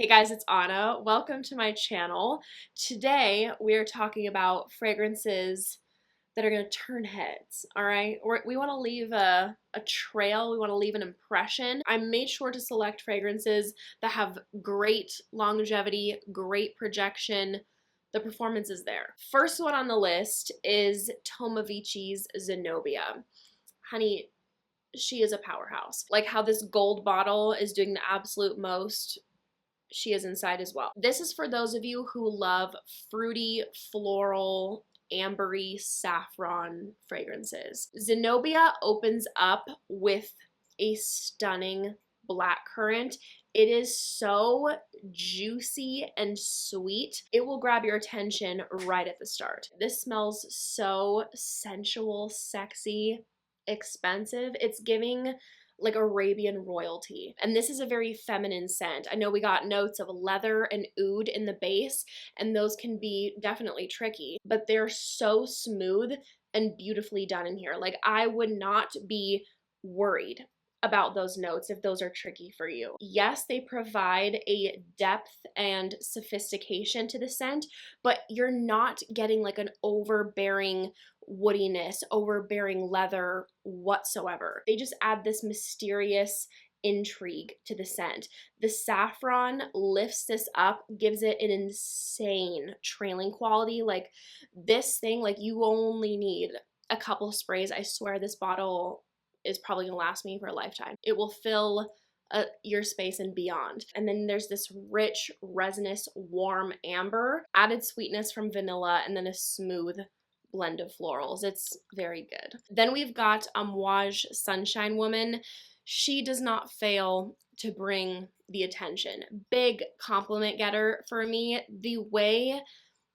Hey guys, it's Anna. Welcome to my channel. Today we are talking about fragrances that are going to turn heads, all right? We want to leave a trail, we want to leave an impression. I made sure to select fragrances that have great longevity, great projection. The performance is there. First one on the list is Tomovici's Zenobia. Honey, she is a powerhouse. Like how this gold bottle is doing the absolute most, she is inside as well. This is for those of you who love fruity, floral, ambery, saffron fragrances. Zenobia opens up with a stunning blackcurrant. It is so juicy and sweet. It will grab your attention right at the start. This smells so sensual, sexy, expensive. It's giving like Arabian royalty. And this is a very feminine scent. I know we got notes of leather and oud in the base, and those can be definitely tricky, but they're so smooth and beautifully done in here. Like I would not be worried about those notes if those are tricky for you. Yes, they provide a depth and sophistication to the scent, but you're not getting like an overbearing woodiness, overbearing leather whatsoever. They just add this mysterious intrigue to the scent. The saffron lifts this up, gives it an insane trailing quality. Like this thing, like you only need a couple sprays. I swear this bottle is probably gonna last me for a lifetime. It will fill your space and beyond. And then there's this rich, resinous, warm amber, added sweetness from vanilla, and then a smooth blend of florals. It's very good. Then we've got Amouage Sunshine Woman. She does not fail to bring the attention. Big compliment getter for me. The way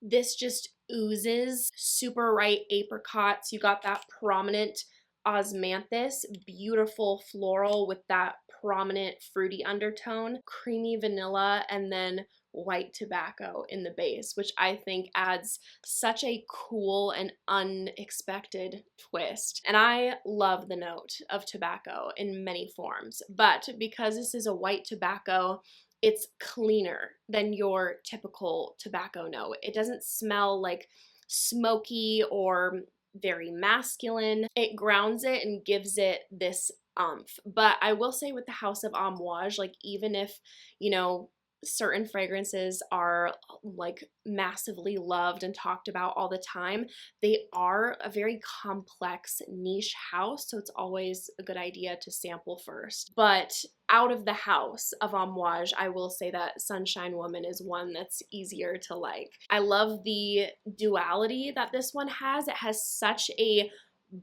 this just oozes super ripe apricots. You got that prominent osmanthus, beautiful floral with that prominent fruity undertone, creamy vanilla, and then white tobacco in the base, which I think adds such a cool and unexpected twist. And I love the note of tobacco in many forms, but because this is a white tobacco, it's cleaner than your typical tobacco note. It doesn't smell like smoky or very masculine. It grounds it and gives it this umph. But I will say with the House of Amouage, like even if, you know, certain fragrances are like massively loved and talked about all the time, they are a very complex niche house, so it's always a good idea to sample first. But out of the house of Amouage, I will say that Sunshine Woman is one that's easier to like. I love the duality that this one has. It has such a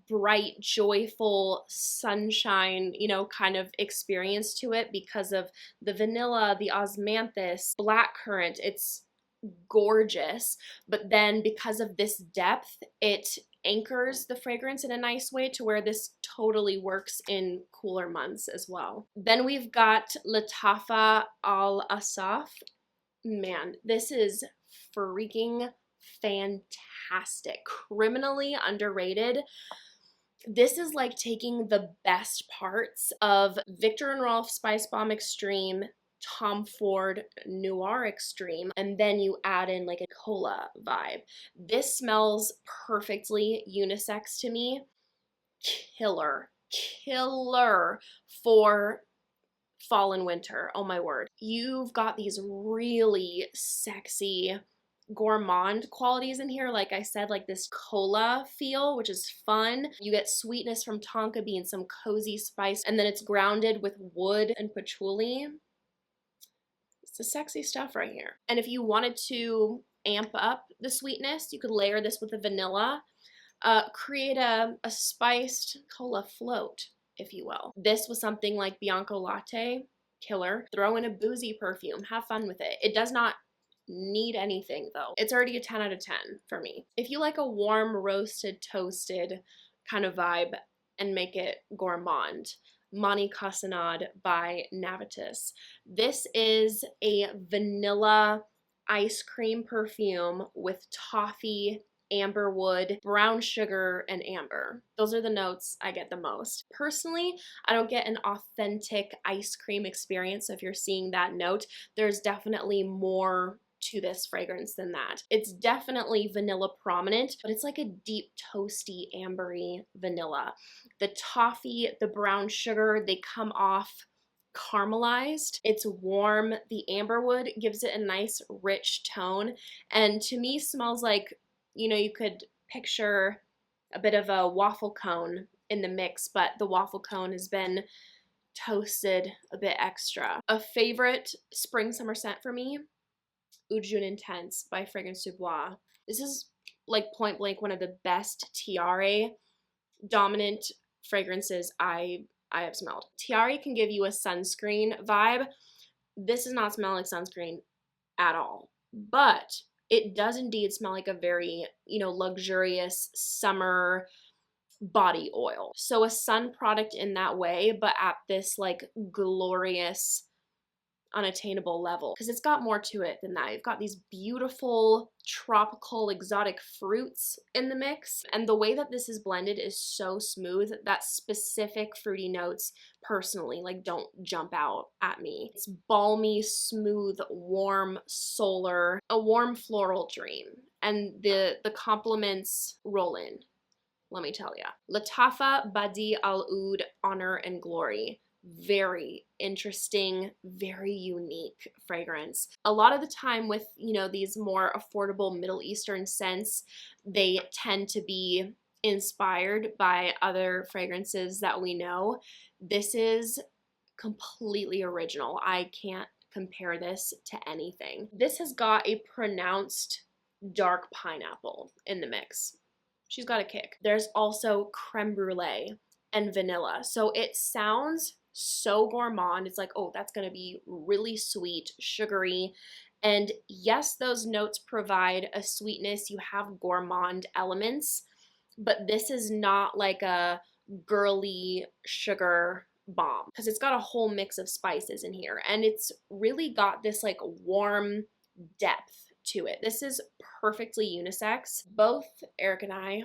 bright, joyful, sunshine, you know, kind of experience to it because of the vanilla, the osmanthus, blackcurrant. It's gorgeous, but then because of this depth, it anchors the fragrance in a nice way to where this totally works in cooler months as well. Then we've got Lattafa Al Asaf. Man, this is freaking fantastic. Criminally underrated. This is like taking the best parts of Viktor and Rolf Spice Bomb Extreme, Tom Ford Noir Extreme, and then you add in like a cola vibe. This smells perfectly unisex to me. Killer, killer for fall and winter. Oh my word. You've got these really sexy gourmand qualities in here. Like I said, like this cola feel, which is fun. You get sweetness from tonka bean, some cozy spice, and then it's grounded with wood and patchouli. It's the sexy stuff right here. And if you wanted to amp up the sweetness, you could layer this with the vanilla, create a spiced cola float, if you will. This was something like Bianco Latte, killer. Throw in a boozy perfume, have fun with it. It does not need anything though. It's already a 10 out of 10 for me. If you like a warm, roasted, toasted kind of vibe and make it gourmand, Mani Cassonade by Navitus. This is a vanilla ice cream perfume with toffee amberwood, brown sugar, and amber. Those are the notes I get the most. Personally, I don't get an authentic ice cream experience. So if you're seeing that note, there's definitely more to this fragrance than that. It's definitely vanilla prominent, but it's like a deep toasty ambery vanilla. The toffee, the brown sugar, they come off caramelized. It's warm. The amberwood gives it a nice rich tone, and to me smells like, you could picture a bit of a waffle cone in the mix, but the waffle cone has been toasted a bit extra. A favorite spring summer scent for me, Eau June Intense by Fragrance Du Bois. This is like point blank one of the best tiare dominant fragrances I have smelled. Tiare can give you a sunscreen vibe. This does not smell like sunscreen at all, but it does indeed smell like a very, luxurious summer body oil. So a sun product in that way, but at this like glorious unattainable level, because it's got more to it than that. You've got these beautiful tropical exotic fruits in the mix, and the way that this is blended is so smooth that specific fruity notes personally like don't jump out at me. It's balmy, smooth, warm, solar, a warm floral dream, and the compliments roll in, let me tell ya. Lattafa Badi Al Oud Honor and Glory. Very interesting, very unique fragrance. A lot of the time with, these more affordable Middle Eastern scents, they tend to be inspired by other fragrances that we know. This is completely original. I can't compare this to anything. This has got a pronounced dark pineapple in the mix. She's got a kick. There's also creme brulee and vanilla. So it sounds so gourmand. It's like, oh, that's gonna be really sweet, sugary. And yes, those notes provide a sweetness. You have gourmand elements, but this is not like a girly sugar bomb, because it's got a whole mix of spices in here, and it's really got this like warm depth to it. This is perfectly unisex. Both Eric and I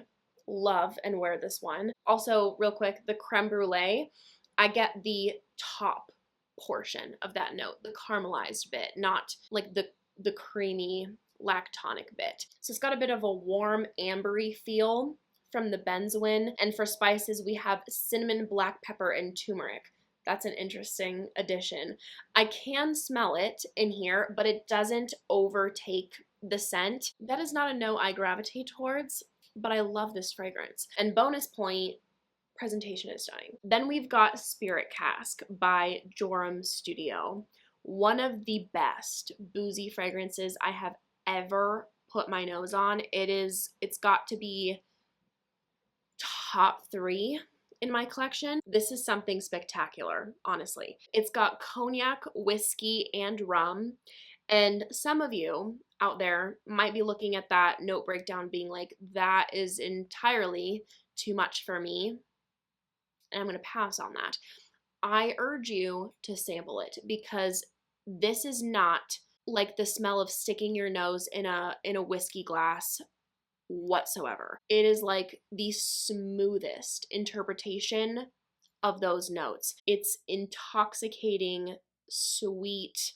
love and wear this one. Also, real quick, the creme brulee, I get the top portion of that note, the caramelized bit, not like the creamy lactonic bit. So it's got a bit of a warm ambery feel from the benzoin, and for spices we have cinnamon, black pepper, and turmeric. That's an interesting addition. I can smell it in here, but it doesn't overtake the scent. That is not a note I gravitate towards, but I love this fragrance. And bonus point, presentation is stunning. Then we've got Spirit Cask by Joram Studio. One of the best boozy fragrances I have ever put my nose on. It's got to be top 3 in my collection. This is something spectacular, honestly. It's got cognac, whiskey, and rum. And some of you out there might be looking at that note breakdown being like, that is entirely too much for me, and I'm going to pass on that. I urge you to sample it, because this is not like the smell of sticking your nose in a whiskey glass whatsoever. It is like the smoothest interpretation of those notes. It's intoxicating, sweet,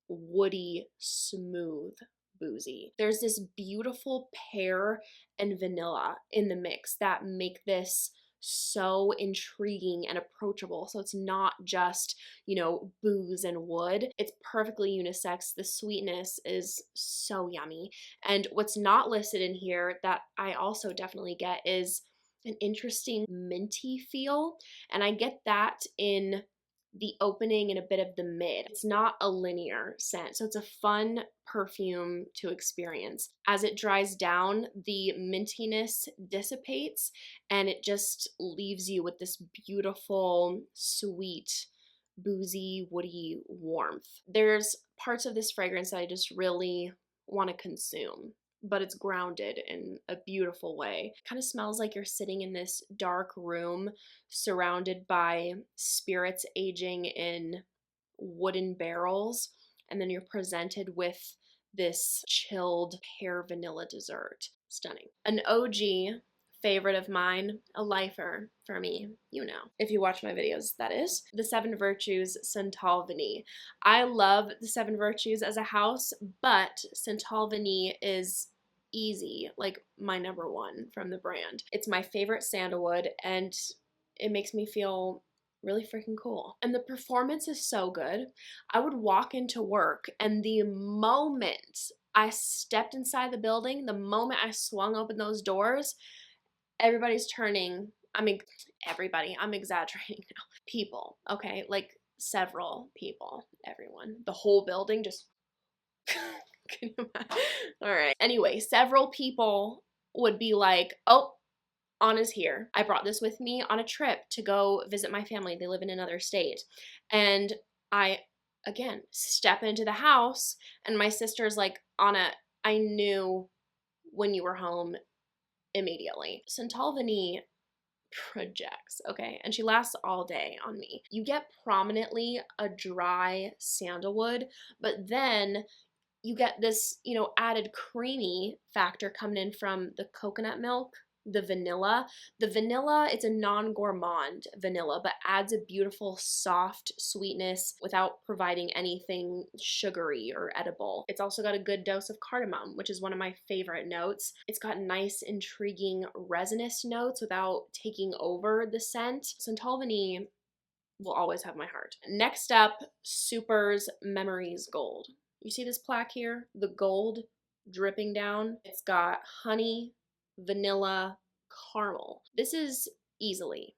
woody, smooth, boozy. There's this beautiful pear and vanilla in the mix that make this so intriguing and approachable. So it's not just, booze and wood. It's perfectly unisex. The sweetness is so yummy. And what's not listed in here that I also definitely get is an interesting minty feel. And I get that in the opening and a bit of the mid. It's not a linear scent, so it's a fun perfume to experience. As it dries down, the mintiness dissipates, and it just leaves you with this beautiful, sweet, boozy, woody warmth. There's parts of this fragrance that I just really want to consume, but it's grounded in a beautiful way. It kind of smells like you're sitting in this dark room surrounded by spirits aging in wooden barrels, and then you're presented with this chilled pear vanilla dessert. Stunning. An OG favorite of mine, a lifer for me, you know, if you watch my videos, that is, the Seven Virtues Santal Vanille. I love the Seven Virtues as a house, but Santal Vanille is easy, like my number one from the brand. It's my favorite sandalwood, and it makes me feel really freaking cool. And the performance is so good. I would walk into work, and the moment I stepped inside the building, the moment I swung open those doors, everybody's turning. I mean, everybody, I'm exaggerating now. People, okay? Like several people, everyone. The whole building just. Can you imagine? All right. Anyway, several people would be like, oh, Anna's here. I brought this with me on a trip to go visit my family. They live in another state. And I, again, step into the house, and my sister's like, Anna, I knew when you were home immediately. Santal Vanille projects, okay? And she lasts all day on me. You get prominently a dry sandalwood, but then you get this, you know, added creamy factor coming in from the coconut milk, the vanilla. The vanilla, it's a non-gourmand vanilla, but adds a beautiful soft sweetness without providing anything sugary or edible. It's also got a good dose of cardamom, which is one of my favorite notes. It's got nice, intriguing resinous notes without taking over the scent. Santal Vanille will always have my heart. Next up, Super's Memories Gold. You see this plaque here? The gold dripping down. It's got honey, vanilla, caramel. This is easily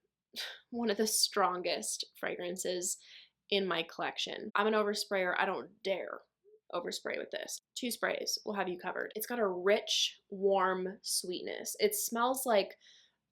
one of the strongest fragrances in my collection. I'm an oversprayer. I don't dare overspray with this. 2 sprays will have you covered. It's got a rich, warm sweetness. It smells like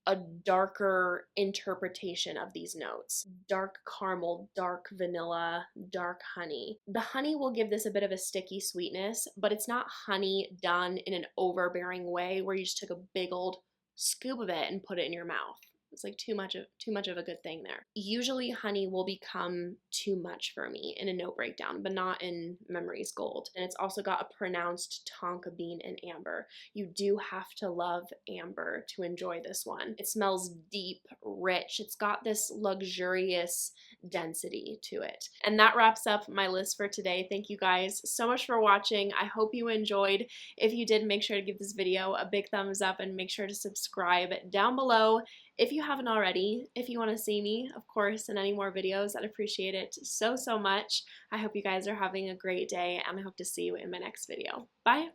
a darker interpretation of these notes. Dark caramel, dark vanilla, dark honey. The honey will give this a bit of a sticky sweetness, but it's not honey done in an overbearing way where you just took a big old scoop of it and put it in your mouth. It's like too much of a good thing there. Usually honey will become too much for me in a note breakdown, but not in Memories Gold. And it's also got a pronounced tonka bean and amber. You do have to love amber to enjoy this one. It smells deep, rich. It's got this luxurious density to it. And that wraps up my list for today. Thank you guys so much for watching. I hope you enjoyed. If you did, make sure to give this video a big thumbs up and make sure to subscribe down below if you haven't already. If you want to see me, of course, in any more videos, I'd appreciate it so much. I hope you guys are having a great day, and I hope to see you in my next video. Bye!